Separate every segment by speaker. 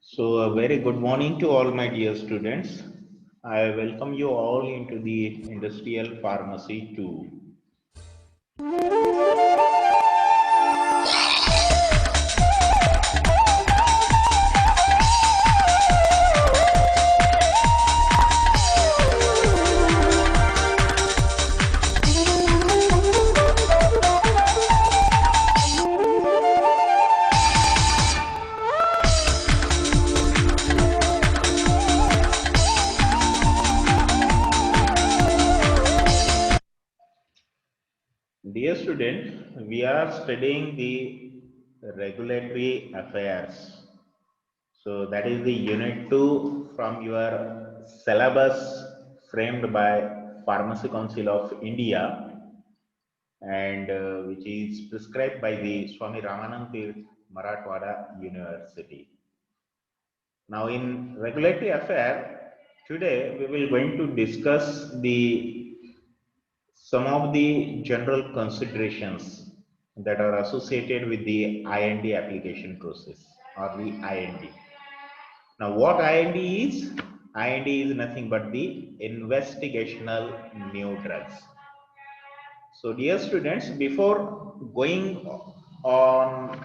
Speaker 1: So, a very good morning to all my dear students. I welcome you all into the Industrial Pharmacy 2. Dear student, we are studying the regulatory affairs. So, that is the unit 2 from your syllabus framed by Pharmacy Council of India and which is prescribed by the Swami Ramanand Tirth Marathwada University. Now, in regulatory affair, today we will going to discuss the some of the general considerations that are associated with the IND application process or the IND. Now, what IND is? IND is nothing but the investigational new drugs. So, dear students, before going on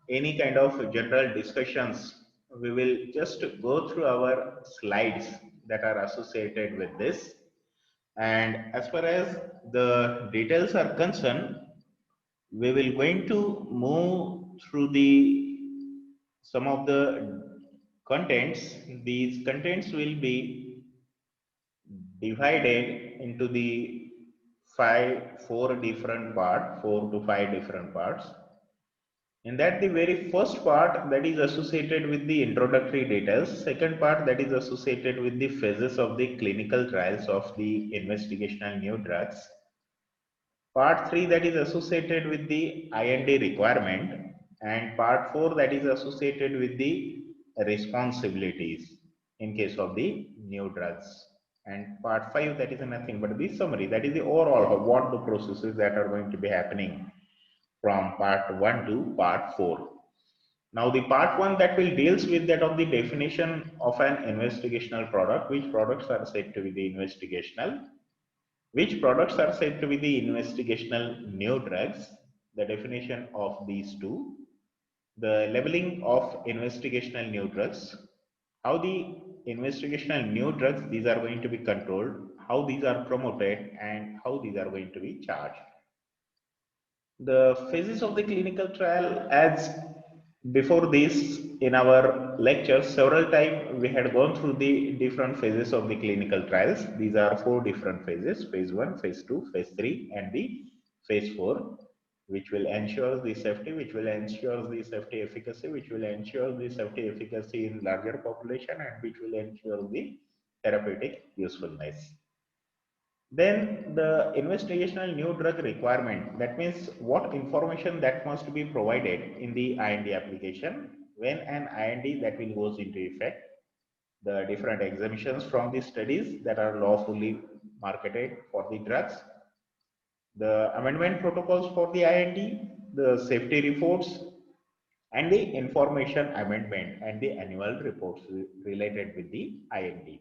Speaker 1: any kind of general discussions, we will just go through our slides that are associated with this. And as far as the details are concerned, we will going to move through the some of the contents. These contents will be divided into the four different parts, 4 to 5 different parts. In that, the very first part that is associated with the introductory details, second part that is associated with the phases of the clinical trials of the investigational new drugs, part 3 that is associated with the IND requirement, and part 4 that is associated with the responsibilities in case of the new drugs, and part 5 that is nothing but the summary, that is the overall of what the processes that are going to be happening from part 1 to part 4. Now the part 1 that will deals with that of the definition of an investigational product, which products are said to be the investigational, which products are said to be the investigational new drugs, the definition of these two, the labeling of investigational new drugs, how the investigational new drugs these are going to be controlled, how these are promoted, and how these are going to be charged. The phases of the clinical trial, as before this in our lectures, several times we had gone through the different phases of the clinical trials. These are 4 different phases: phase 1, phase 2, phase 3, and the phase 4, which will ensure the safety, which will ensure the safety efficacy, which will ensure the safety efficacy in larger population, and which will ensure the therapeutic usefulness. Then the investigational new drug requirement, that means what information that must be provided in the IND application when an IND that will goes into effect, the different exemptions from the studies that are lawfully marketed for the drugs, the amendment protocols for the IND, the safety reports, and the information amendment and the annual reports related with the IND.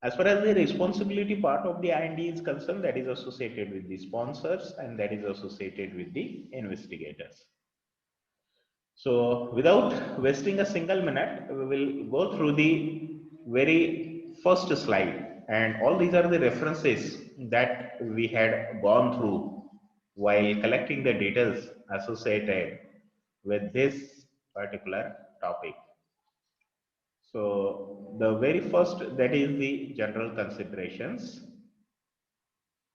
Speaker 1: As far as the responsibility part of the IND is concerned, that is associated with the sponsors and that is associated with the investigators. So without wasting a single minute, we will go through the very first slide, and all these are the references that we had gone through while collecting the details associated with this particular topic. So the very first, that is the general considerations.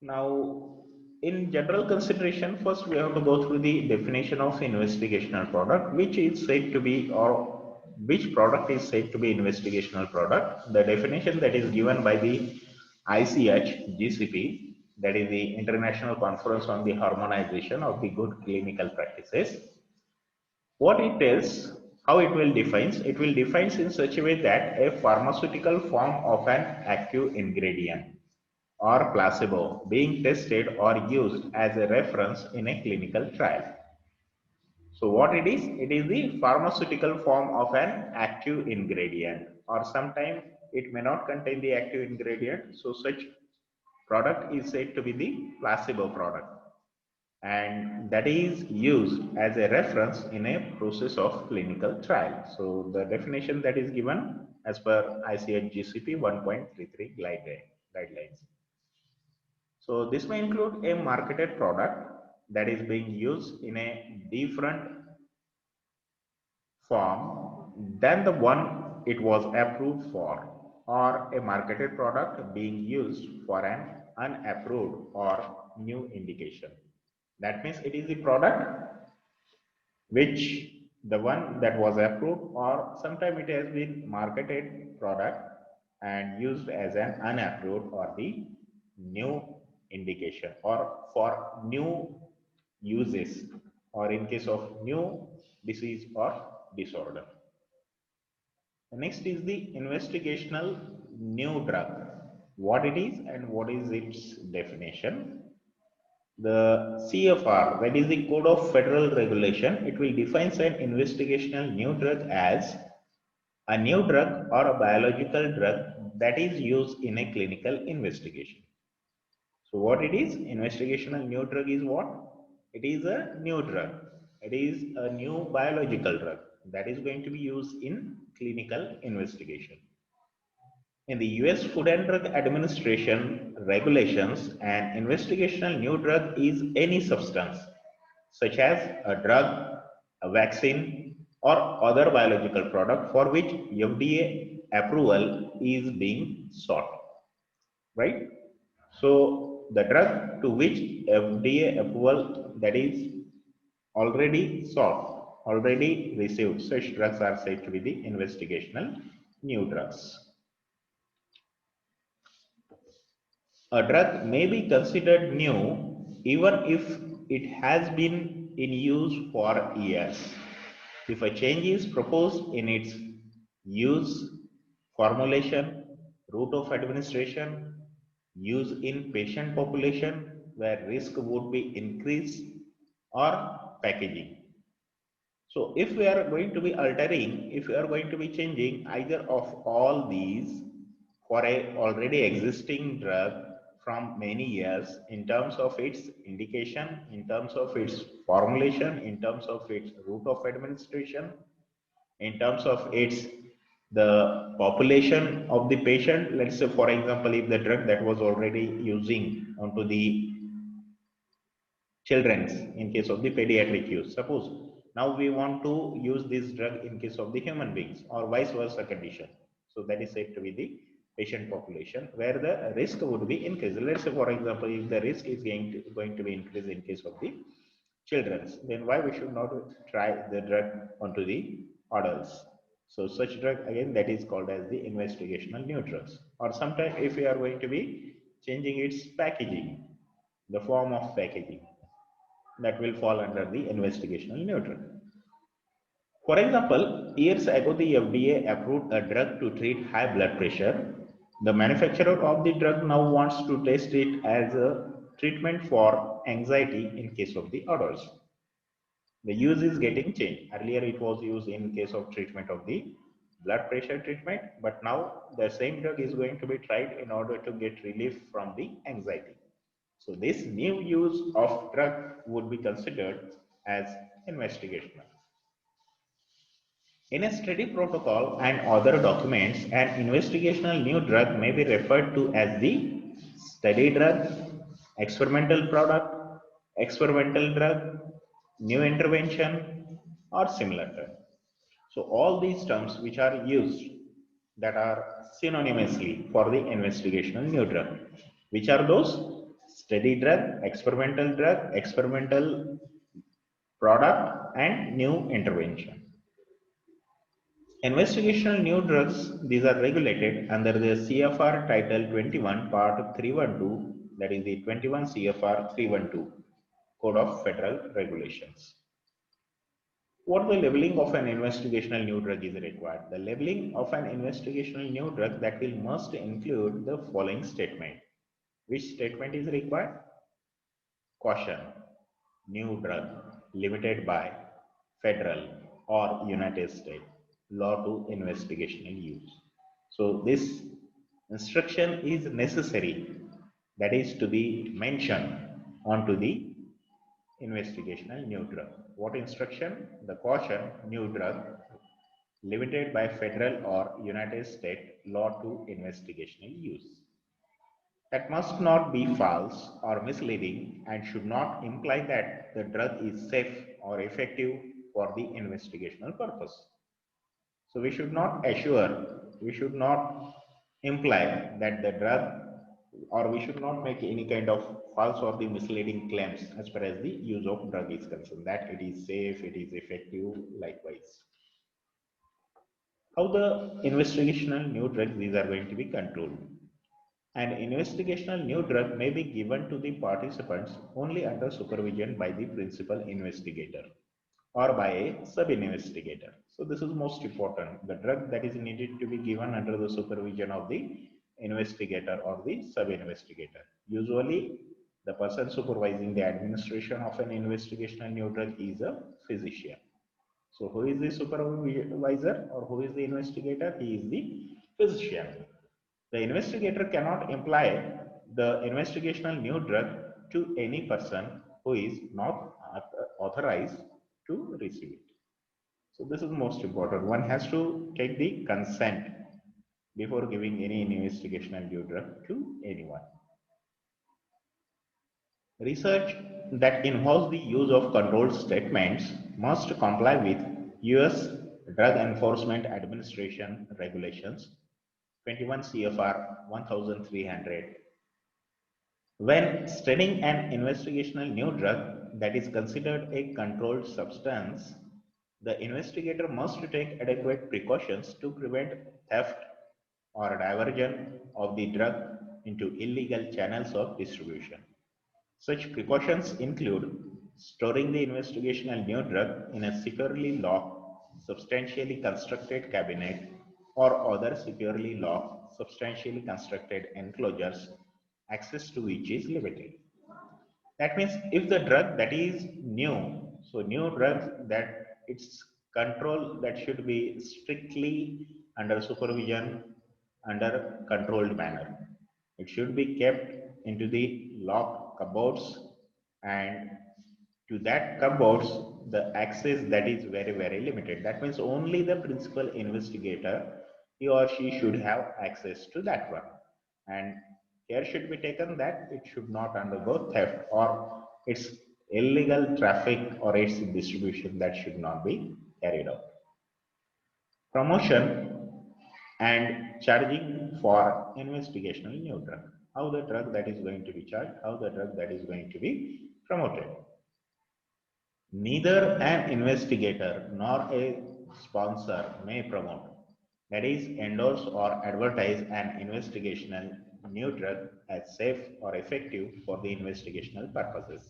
Speaker 1: Now, in general consideration, first we have to go through the definition of investigational product, which is said to be, or which product is said to be investigational product. The definition that is given by the ICH GCP, that is the International Conference on the Harmonization of the Good Clinical Practices. What it tells, how it will define in such a way that a pharmaceutical form of an active ingredient or placebo being tested or used as a reference in a clinical trial. So what it is the pharmaceutical form of an active ingredient, or sometimes it may not contain the active ingredient. So such product is said to be the placebo product, and that is used as a reference in a process of clinical trial. So the definition that is given as per ICH GCP 1.33 guidelines. So this may include a marketed product that is being used in a different form than the one it was approved for, or a marketed product being used for an unapproved or new indication. That means it is the product which the one that was approved, or sometime it has been marketed product and used as an unapproved or the new indication, or for new uses, or in case of new disease or disorder. Next is the investigational new drug. What it is and what is its definition. The CFR, that is the Code of Federal Regulation, it will define an investigational new drug as a new drug or a biological drug that is used in a clinical investigation. So what it is? Investigational new drug is what? It is a new drug. It is a new biological drug that is going to be used in clinical investigation. In the US Food and Drug Administration regulations, an investigational new drug is any substance, such as a drug, a vaccine, or other biological product for which FDA approval is being sought, right? So the drug to which FDA approval that is already sought, already received, such drugs are said to be the investigational new drugs. A drug may be considered new even if it has been in use for years, if a change is proposed in its use, formulation, route of administration, use in patient population where risk would be increased, or packaging. So if we are going to be altering, if we are going to be changing either of all these for a already existing drug from many years, in terms of its indication, in terms of its formulation, in terms of its route of administration, in terms of its the population of the patient, let's say for example, if the drug that was already using onto the children's in case of the pediatric use, suppose now we want to use this drug in case of the human beings or vice versa condition, so that is said to be the patient population where the risk would be increased. Let's say for example, if the risk is going to be increased in case of the children's, then why we should not try the drug onto the adults? So such drug again, that is called as the investigational new drugs. Or sometimes if we are going to be changing its packaging, the form of packaging, that will fall under the investigational new drug. For example, years ago the FDA approved a drug to treat high blood pressure. The manufacturer of the drug now wants to test it as a treatment for anxiety in case of the adults. The use is getting changed. Earlier it was used in case of treatment of the blood pressure treatment, but now the same drug is going to be tried in order to get relief from the anxiety. So this new use of drug would be considered as investigational. In a study protocol and other documents, an investigational new drug may be referred to as the study drug, experimental product, experimental drug, new intervention, or similar term. So all these terms which are used that are synonymously for the investigational new drug. Which are those? Study drug, experimental product, and new intervention. Investigational new drugs, these are regulated under the CFR Title 21 Part 312, that is the 21 CFR 312 Code of Federal Regulations. What the labeling of an investigational new drug is required? The labeling of an investigational new drug that will must include the following statement. Which statement is required? Caution, new drug, limited by federal or United States law to investigational use. So this instruction is necessary, that is to be mentioned onto the investigational new drug. What instruction? The caution new drug limited by federal or United States law to investigational use. That must not be false or misleading and should not imply that the drug is safe or effective for the investigational purpose. So we should not imply that the drug, or we should not make any kind of false or the misleading claims as far as the use of drug is concerned, that it is safe, it is effective, likewise. How the investigational new drugs these are going to be controlled? An investigational new drug may be given to the participants only under supervision by the principal investigator or by a sub-investigator. So this is most important. The drug that is needed to be given under the supervision of the investigator or the sub-investigator. Usually, the person supervising the administration of an investigational new drug is a physician. So who is the supervisor or who is the investigator? He is the physician. The investigator cannot imply the investigational new drug to any person who is not authorized to receive it. So this is most important. One has to take the consent before giving any investigational new drug to anyone. Research that involves the use of controlled statements must comply with US Drug Enforcement Administration regulations 21 CFR 1300. When studying an investigational new drug that is considered a controlled substance, the investigator must take adequate precautions to prevent theft or diversion of the drug into illegal channels of distribution. Such precautions include storing the investigational new drug in a securely locked, substantially constructed cabinet or other securely locked, substantially constructed enclosures, access to which is limited. That means if the drug that is new, so new drug that its control that should be strictly under supervision, under controlled manner. It should be kept into the locked cupboards, and to that cupboards the access that is very very limited. That means only the principal investigator, he or she should have access to that one, and care should be taken that it should not undergo theft or its illegal traffic or its distribution that should not be carried out. Promotion and charging for investigational new drug. How the drug that is going to be charged, how the drug that is going to be promoted. Neither an investigator nor a sponsor may promote, that is, endorse or advertise an investigational new drug as safe or effective for the investigational purposes.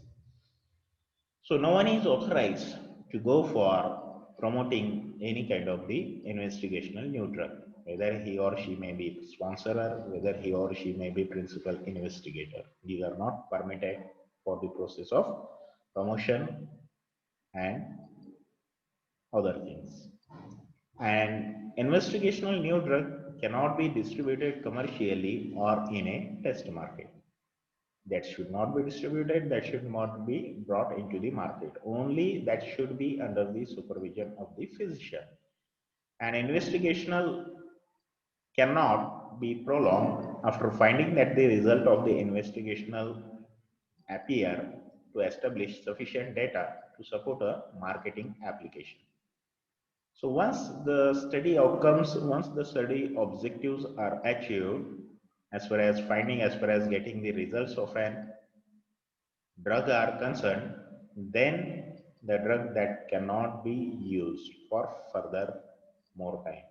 Speaker 1: So no one is authorized to go for promoting any kind of the investigational new drug, whether he or she may be sponsorer, whether he or she may be principal investigator. These are not permitted for the process of promotion and other things. And investigational new drug cannot be distributed commercially or in a test market. That should not be distributed, that should not be brought into the market. Only that should be under the supervision of the physician. An investigational cannot be prolonged after finding that the result of the investigational appear to establish sufficient data to support a marketing application. So once the study outcomes, once the study objectives are achieved, as far as finding, as far as getting the results of an drug are concerned, then the drug that cannot be used for further more time.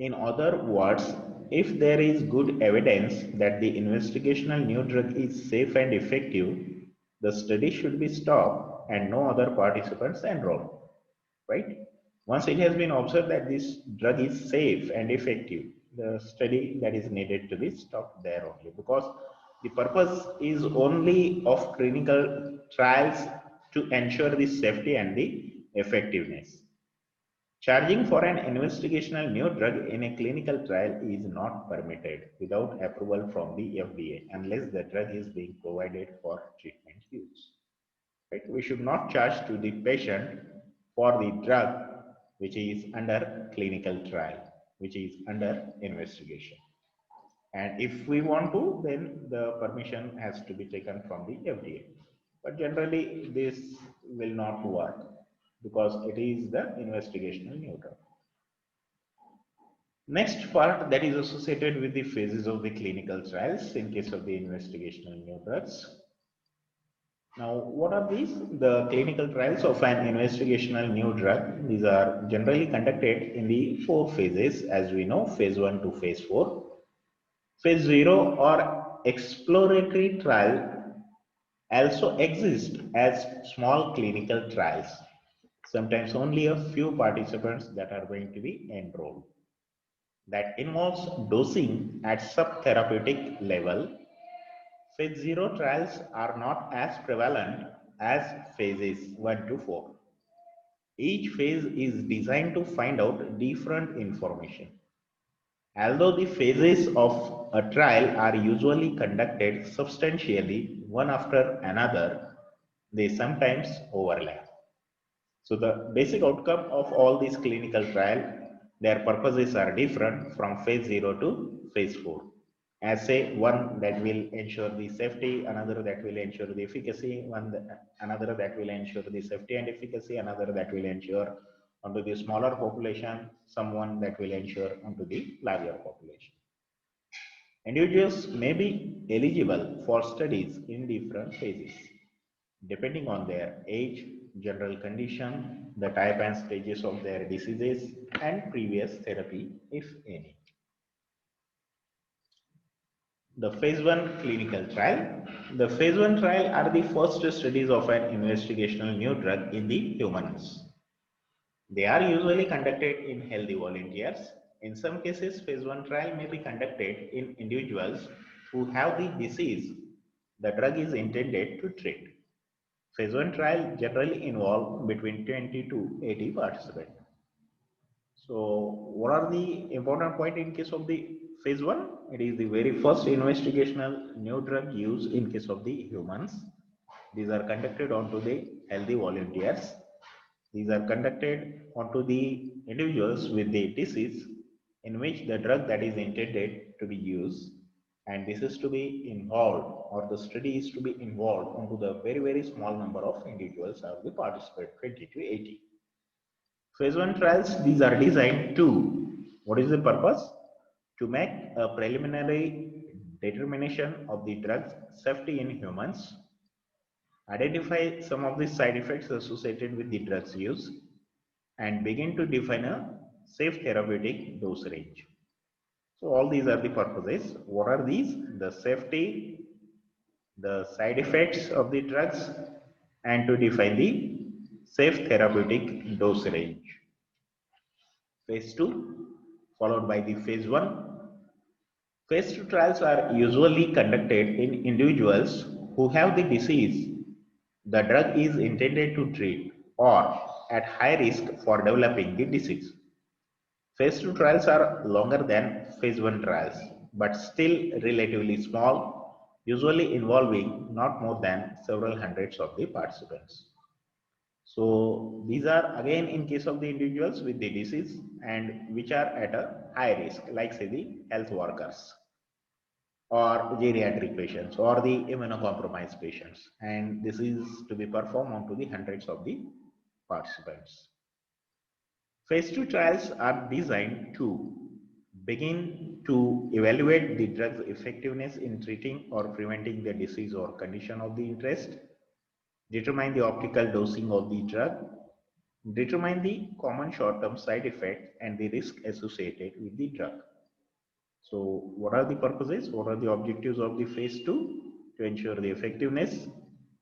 Speaker 1: In other words, if there is good evidence that the investigational new drug is safe and effective, the study should be stopped and no other participants enrolled, right? Once it has been observed that this drug is safe and effective, the study that is needed to be stopped there only, because the purpose is only of clinical trials to ensure the safety and the effectiveness. Charging for an investigational new drug in a clinical trial is not permitted without approval from the FDA unless the drug is being provided for treatment use. Right? We should not charge to the patient for the drug which is under clinical trial, which is under investigation. And if we want to, then the permission has to be taken from the FDA. But generally, this will not work because it is the investigational new drug. Next part that is associated with the phases of the clinical trials in case of the investigational new drugs. Now, what are these? The clinical trials of an investigational new drug. These are generally conducted in the 4 phases, as we know, phase 1 to phase 4. Phase 0 or exploratory trial also exist as small clinical trials. Sometimes only a few participants that are going to be enrolled. That involves dosing at subtherapeutic level. Phase 0 trials are not as prevalent as phases 1 to 4. Each phase is designed to find out different information. Although the phases of a trial are usually conducted substantially one after another, they sometimes overlap. So the basic outcome of all these clinical trials, their purposes are different from phase 0 to phase 4. As say one that will ensure the safety, another that will ensure the efficacy, another that will ensure the safety and efficacy, another that will ensure onto the smaller population, someone that will ensure onto the larger population. Individuals may be eligible for studies in different phases, depending on their age, general condition, the type and stages of their diseases, and previous therapy, if any. The phase 1 clinical trial. The phase 1 trial are the first studies of an investigational new drug in the humans. They are usually conducted in healthy volunteers. In some cases, phase 1 trial may be conducted in individuals who have the disease the drug is intended to treat. Phase 1 trial generally involve between 20 to 80 participants. So, what are the important points in case of the phase 1? It is the very first investigational new drug used in case of the humans. These are conducted onto the healthy volunteers. These are conducted onto the individuals with the disease in which the drug that is intended to be used, and this is to be involved, or the study is to be involved onto the very small number of individuals of the participant, 20 to 80. Phase 1 trials, these are designed to, what is the purpose? To make a preliminary determination of the drug's safety in humans, identify some of the side effects associated with the drug's use, and begin to define a safe therapeutic dose range. So all these are the purposes. What are these? The safety, the side effects of the drugs, and to define the safe therapeutic dose range. Phase 2 followed by the phase 1. Phase 2 trials are usually conducted in individuals who have the disease the drug is intended to treat or at high risk for developing the disease. Phase 2 trials are longer than phase 1 trials, but still relatively small, usually involving not more than several hundreds of the participants. So these are again in case of the individuals with the disease and which are at a high risk, like say the health workers or geriatric patients or the immunocompromised patients, and this is to be performed onto the hundreds of the participants. Phase 2 trials are designed to begin to evaluate the drug's effectiveness in treating or preventing the disease or condition of the interest, determine the optical dosing of the drug, determine the common short-term side effects and the risk associated with the drug. So what are the purposes? What are the objectives of the phase 2? To ensure the effectiveness,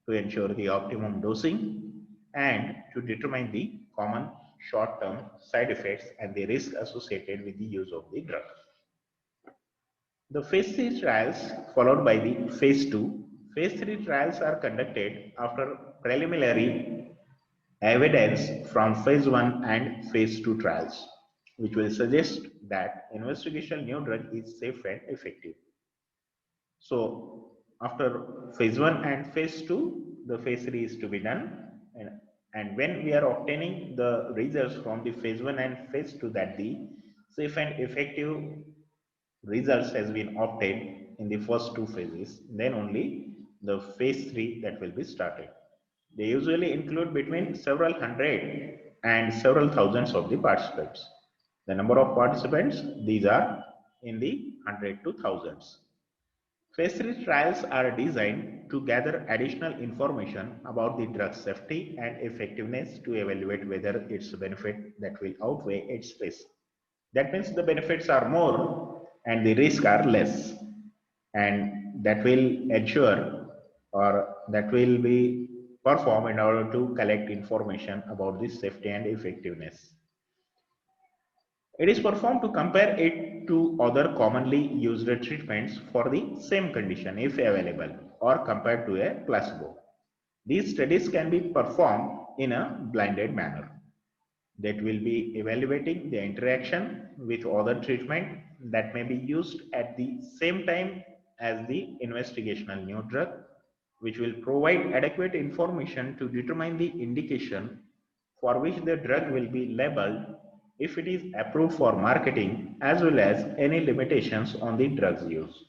Speaker 1: to ensure the optimum dosing, and to determine the common short-term side effects and the risk associated with the use of the drug. The phase 3 trials followed by the phase 2. Phase 3 trials are conducted after preliminary evidence from phase 1 and phase 2 trials, which will suggest that investigational new drug is safe and effective. So after phase 1 and phase 2, the phase 3 is to be done. And when we are obtaining the results from the phase 1 and phase 2 that the safe and effective results has been obtained in the first two phases, then only the phase 3 that will be started. They usually include between several hundred and several thousands of the participants. The number of participants, these are in the hundred to thousands. Phase 3 trials are designed to gather additional information about the drug's safety and effectiveness to evaluate whether its benefit that will outweigh its risk. That means the benefits are more and the risks are less, and that will ensure or that will be performed in order to collect information about the safety and effectiveness. It is performed to compare it to other commonly used treatments for the same condition if available, or compared to a placebo. These studies can be performed in a blinded manner. That will be evaluating the interaction with other treatment that may be used at the same time as the investigational new drug, which will provide adequate information to determine the indication for which the drug will be labeled if it is approved for marketing, as well as any limitations on the drug's use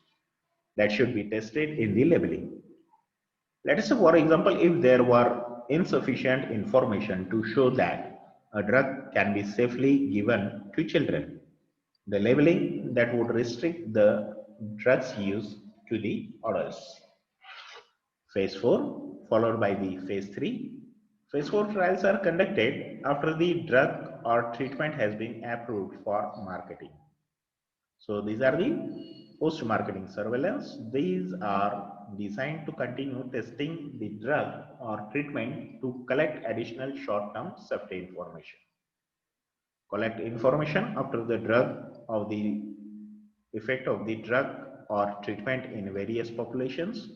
Speaker 1: that should be tested in the labeling. Let us say, for example, if there were insufficient information to show that a drug can be safely given to children, the labeling that would restrict the drug's use to the adults. Phase 4 followed by the phase 3. Phase 4 trials are conducted after the drug or treatment has been approved for marketing. So these are the post-marketing surveillance. These are designed to continue testing the drug or treatment to collect additional short-term safety information. Collect information after the drug of the effect of the drug or treatment in various populations,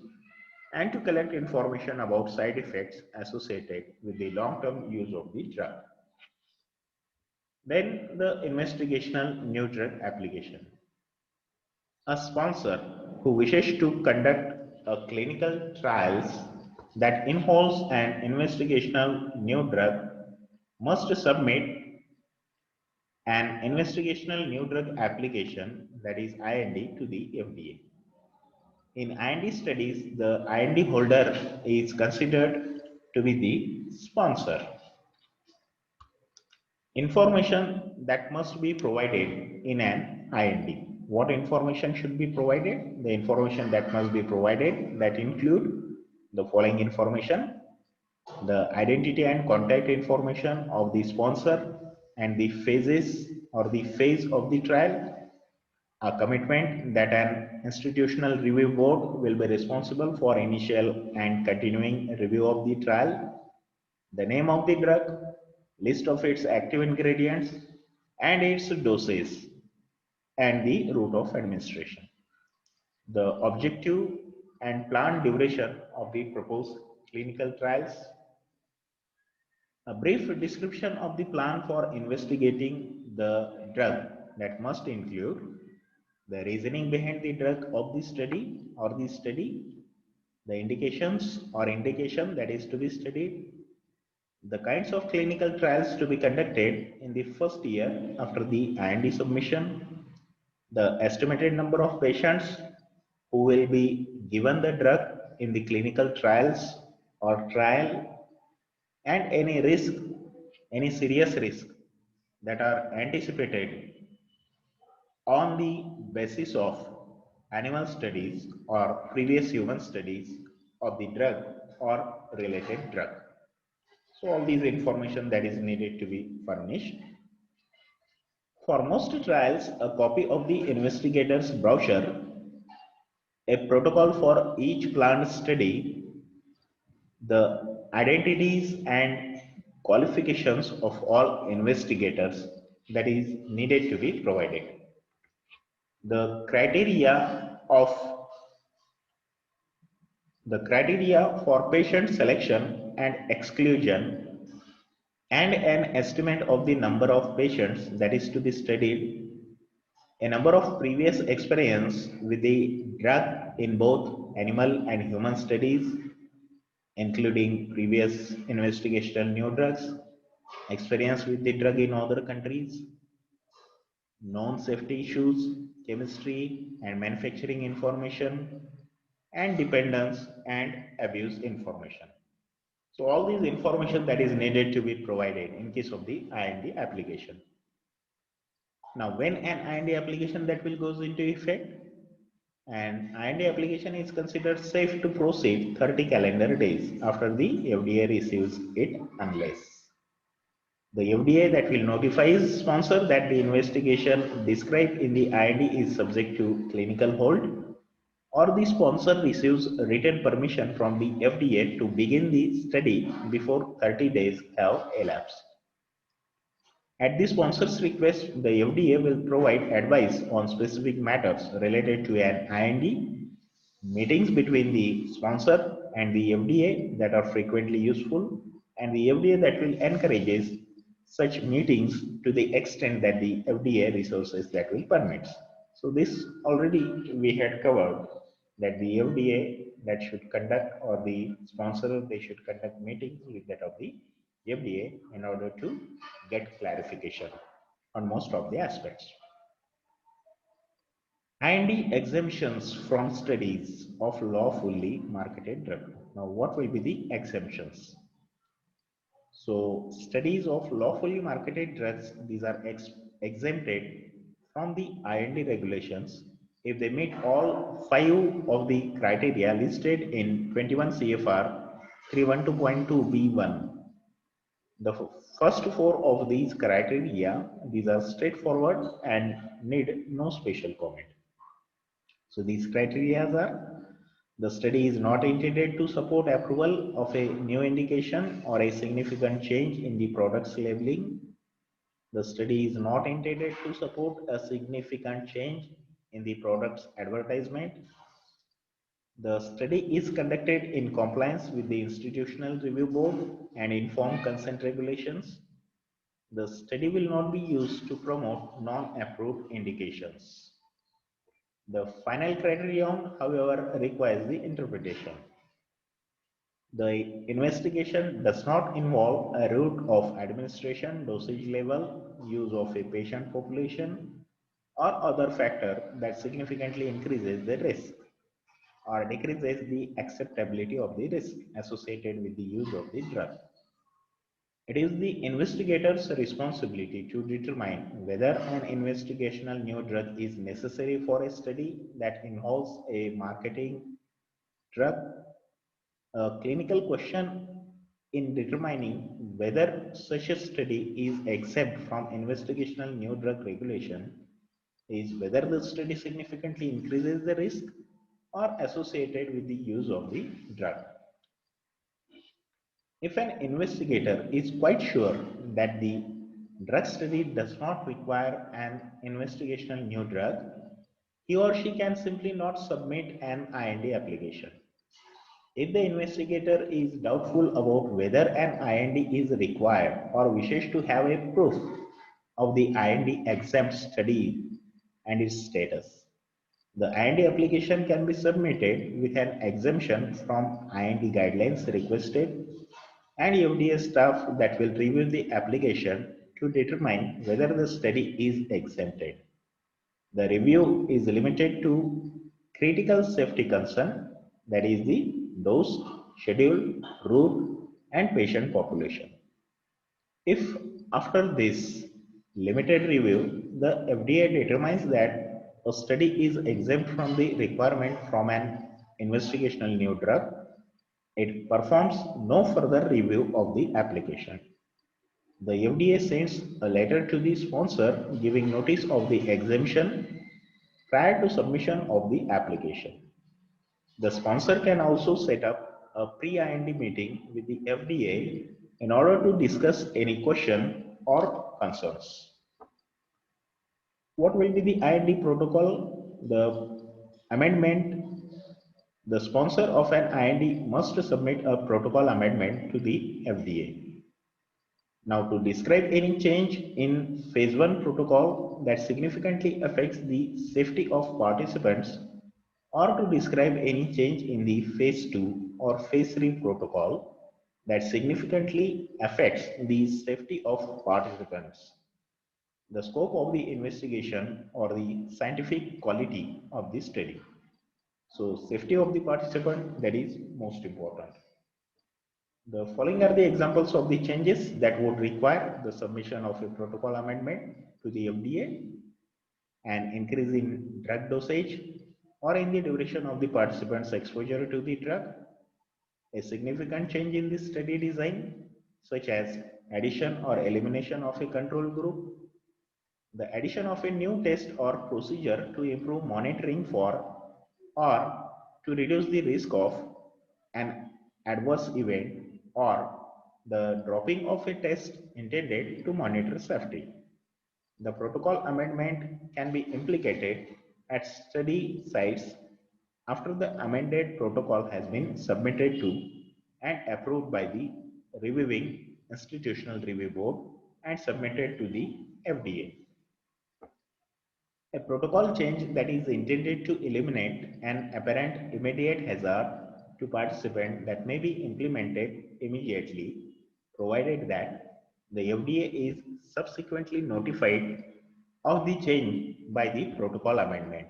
Speaker 1: and to collect information about side effects associated with the long-term use of the drug. Then the investigational new drug application. A sponsor who wishes to conduct a clinical trials that involves an investigational new drug must submit an investigational new drug application, that is IND, to the FDA. In IND studies, the IND holder is considered to be the sponsor. Information that must be provided in an IND. What information should be provided? The information that must be provided that include the following information: the identity and contact information of the sponsor and the phases or the phase of the trial, a commitment that an institutional review board will be responsible for initial and continuing review of the trial, the name of the drug, list of its active ingredients and its doses, and the route of administration. The objective and planned duration of the proposed clinical trials. A brief description of the plan for investigating the drug that must include the reasoning behind the drug of the study or the study, the indications or indication that is to be studied, the kinds of clinical trials to be conducted in the first year after the IND submission, the estimated number of patients who will be given the drug in the clinical trials or trial, and any risk, any serious risk that are anticipated on the basis of animal studies or previous human studies of the drug or related drug. So all these information that is needed to be furnished. For most trials, a copy of the investigator's brochure, a protocol for each planned study, the identities and qualifications of all investigators that is needed to be provided. The criteria for patient selection and exclusion and an estimate of the number of patients that is to be studied, a number of previous experience with the drug in both animal and human studies, including previous investigational new drugs, experience with the drug in other countries, known safety issues, chemistry and manufacturing information, and dependence and abuse information. So all these information that is needed to be provided in case of the IND application. Now, when an IND application that will goes into effect, an IND application is considered safe to proceed 30 calendar days after the FDA receives it, unless the FDA that will notify its sponsor that the investigation described in the IND is subject to clinical hold, or the sponsor receives written permission from the FDA to begin the study before 30 days have elapsed. At the sponsor's request, the FDA will provide advice on specific matters related to an IND, meetings between the sponsor and the FDA that are frequently useful, and the FDA that will encourages such meetings to the extent that the FDA resources that will permit. So this already we had covered, that the FDA that should conduct, or the sponsor they should conduct meetings with that of the FDA in order to get clarification on most of the aspects. IND exemptions from studies of lawfully marketed drug. Now, what will be the exemptions? So, studies of lawfully marketed drugs, these are exempted from the IND regulations if they meet all 5 of the criteria listed in 21 CFR 312.2B1. The first 4 of these criteria, these are straightforward and need no special comment. So these criteria are: the study is not intended to support approval of a new indication or a significant change in the product's labeling. The study is not intended to support a significant change in the product's advertisement. The study is conducted in compliance with the Institutional Review Board and informed consent regulations. The study will not be used to promote non-approved indications. The final criterion, however, requires the interpretation. The investigation does not involve a route of administration, dosage level, use of a patient population, or other factor that significantly increases the risk or decreases the acceptability of the risk associated with the use of the drug. It is the investigator's responsibility to determine whether an investigational new drug is necessary for a study that involves a marketing drug. A clinical question in determining whether such a study is exempt from investigational new drug regulation is whether the study significantly increases the risk or associated with the use of the drug. If an investigator is quite sure that the drug study does not require an investigational new drug, he or she can simply not submit an IND application. If the investigator is doubtful about whether an IND is required or wishes to have a proof of the IND exempt study and its status, the IND application can be submitted with an exemption from IND guidelines requested, and FDA staff that will review the application to determine whether the study is exempted. The review is limited to critical safety concern, that is the dose, schedule, route, and patient population. If after this limited review, the FDA determines that a study is exempt from the requirement from an investigational new drug, it performs no further review of the application. The FDA sends a letter to the sponsor giving notice of the exemption prior to submission of the application. The sponsor can also set up a pre-IND meeting with the FDA in order to discuss any question or concerns. What will be the IND protocol? The sponsor of an IND must submit a protocol amendment to the FDA. Now, to describe any change in phase 1 protocol that significantly affects the safety of participants, or to describe any change in the phase 2 or phase 3 protocol that significantly affects the safety of participants, the scope of the investigation or the scientific quality of the study. So, safety of the participant, that is most important. The following are the examples of the changes that would require the submission of a protocol amendment to the FDA: an increase in drug dosage or in the duration of the participant's exposure to the drug, a significant change in the study design, such as addition or elimination of a control group, the addition of a new test or procedure to improve monitoring for or to reduce the risk of an adverse event, or the dropping of a test intended to monitor safety. The protocol amendment can be implicated at study sites after the amended protocol has been submitted to and approved by the reviewing institutional review board and submitted to the FDA. A protocol change that is intended to eliminate an apparent immediate hazard to participants that may be implemented immediately, provided that the FDA is subsequently notified of the change by the protocol amendment,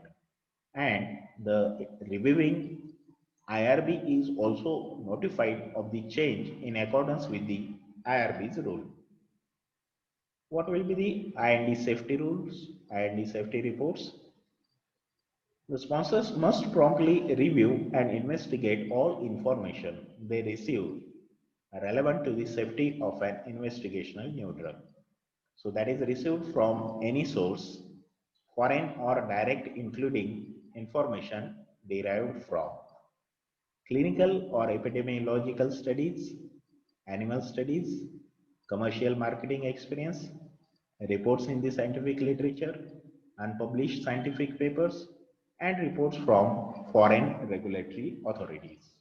Speaker 1: and the reviewing IRB is also notified of the change in accordance with the IRB's rule. What will be the IND safety rules, IND safety reports? The sponsors must promptly review and investigate all information they receive relevant to the safety of an investigational new drug. So that is received from any source, foreign or direct, including information derived from clinical or epidemiological studies, animal studies, commercial marketing experience, reports in the scientific literature, unpublished scientific papers, and reports from foreign regulatory authorities.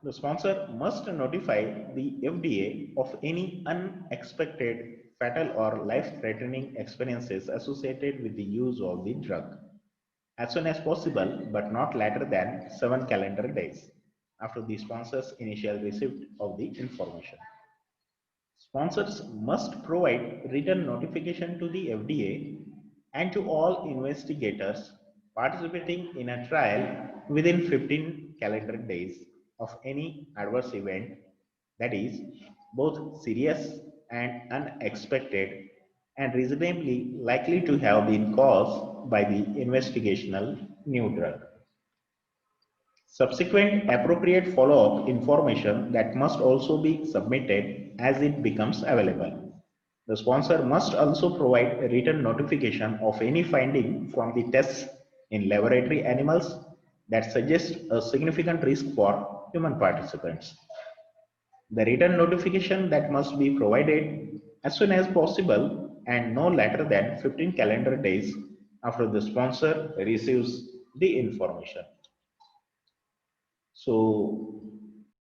Speaker 1: The sponsor must notify the FDA of any unexpected, fatal, or life-threatening experiences associated with the use of the drug as soon as possible, but not later than 7 calendar days after the sponsor's initial receipt of the information. Sponsors must provide written notification to the FDA and to all investigators participating in a trial within 15 calendar days of any adverse event that is both serious and unexpected and reasonably likely to have been caused by the investigational new drug. Subsequent appropriate follow-up information that must also be submitted as it becomes available. The sponsor must also provide a written notification of any finding from the tests in laboratory animals that suggest a significant risk for human participants. The written notification that must be provided as soon as possible and no later than 15 calendar days after the sponsor receives the information. So,